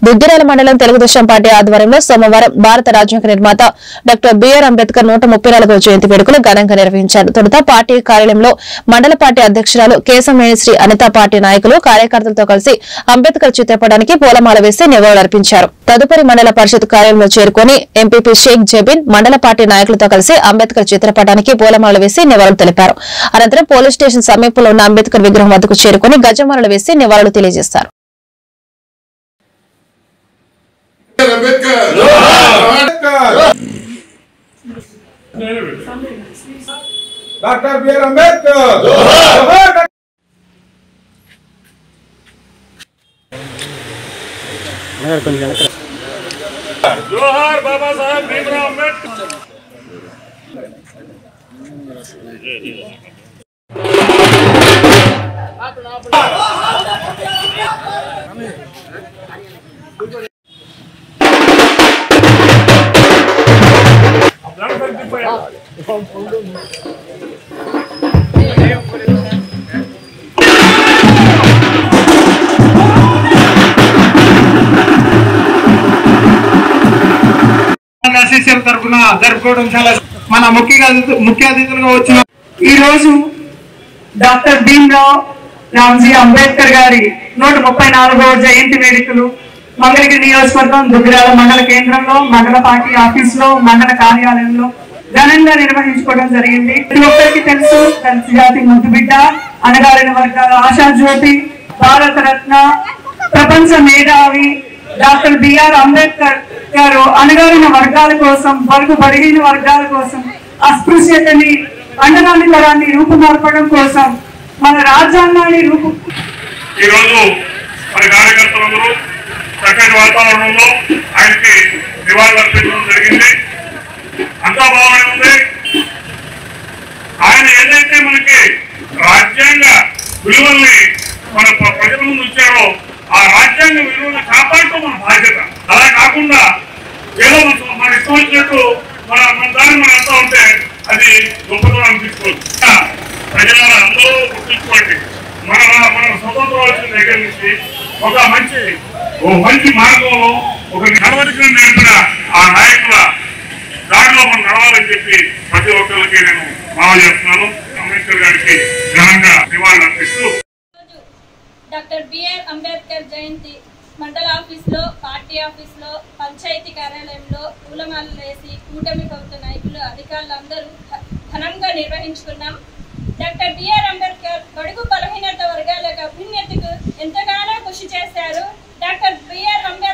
దుగ్గిరాల మండలం తెలుగుదేశం పార్టీ ఆధ్వర్యంలో సోమవారం భారత రాజ్యాంగ నిర్మాత డాక్టర్ బిఆర్ అంబేద్కర్ 134వ జయంతి వేడుకలు ఘనంగా నిర్వహించారు. తొలుత పార్టీ కార్యాలయంలో మండల పార్టీ అధ్యక్షురాలు కేశమేశ్రీ అనిత పార్టీ నాయకులు కార్యకర్తలతో కలిసి అంబేద్కర్ చిత్రపటానికి పూలమాల వేసి నివాళులర్పించారు. తదుపరి మండల పరిషత్ కార్యాలయంలో చేరుకుని ఎంపీపీ షేక్ జబీన్ మండల పార్టీ నాయకులతో కలిసి అంబేద్కర్ చిత్రపటానికి పూలమాల వేసి నివాళులు తెలిపారు. అనంతరం పోలీస్ స్టేషన్ సమీపంలో ఉన్న అంబేద్కర్ విగ్రహం వద్దకు చేరుకుని గజమాలలు వేసి నివాళులు తెలియజేశారు. డాక్టర్ బిఆర్ అంబేద్కర్ జోహార్ బాబా సాహెబ్ భీమ్రావ్ అంబేద్కర్ తరఫున జరుపుకోవడం చాలా మన ముఖ్య అతిథులుగా వచ్చిన ఈ రోజు డాక్టర్ భీమ్రావ్ రామ్జీ అంబేద్కర్ గారి 134వ జయంతి వేడుకలు మంగళగిరి నియోజకవర్గం దుగ్గిరాల మండల కేంద్రంలో మండల పార్టీ ఆఫీసులో మండల కార్యాలయంలో ఘనంగా నిర్వహించుకోవడం జరిగింది. ప్రతి ఒక్కరికి తెలుసు దళిత జాతి ముద్దుబిడ్డ, అణగారిన వర్గాల ఆశాజ్యోతి, భారత రత్న, ప్రపంచ మేధావి డాక్టర్ బిఆర్ అంబేద్కర్ గారు అణగారిన వర్గాల కోసం, బడుగు బలహీన వర్గాల కోసం, అస్పృశ్యతని అండరాని తరాన్ని రూపుమార్పడం కోసం మన రాజ్యాంగాన్ని ఈరోజు మరి కార్యకర్తలందరూ చక్కటి వాతావరణంలో ఆయనకి నివాళులు అర్పించడం జరిగింది. అంతా బాగానే ఉంది. ఆయన ఏదైతే మనకి రాజ్యాంగ విలువల్ని మన ప్రజల ముందు ఉంచారో ఆ రాజ్యాంగ విలువలను కాపాడటం మన బాధ్యత. అలా కాకుండా ఏదో మన ఇష్టం వచ్చినట్టు మన దాన్ని మనం అంతా ఉంటే అది గొప్పతనం అనిపించుకోవచ్చు. ప్రజలను అందరూ గుర్తించుకోండి. మన స్వతంత్రం వచ్చిన దగ్గర నుంచి ఒక మంచి మార్గంలో ఒక నడవడికను నేర్పిన ఆ నాయకుల దారిలో మనం నడవాలని చెప్పి ప్రతి ఒక్కరికి నేను మనవి చేస్తున్నాను. అంబేద్కర్ గారికి ఘనంగా నివాళులు అర్పిస్తూ డాక్టర్ బిఆర్ అంబేద్కర్ జయంతి మండల ఆఫీసులో, పార్టీ ఆఫీసులో, పంచాయతీ కార్యాలయంలో పూలమాలలు వేసి కూటమి ప్రభుత్వ నాయకులు, అధికారులు అందరూ ఘనంగా నిర్వహించుకున్నాం. డాక్టర్ బిఆర్ అంబేద్కర్ బడుగు బలహీనత వర్గాల అభ్యున్నతికి ఎంతగానో కృషి చేశారు. Doctor BR Ambedkar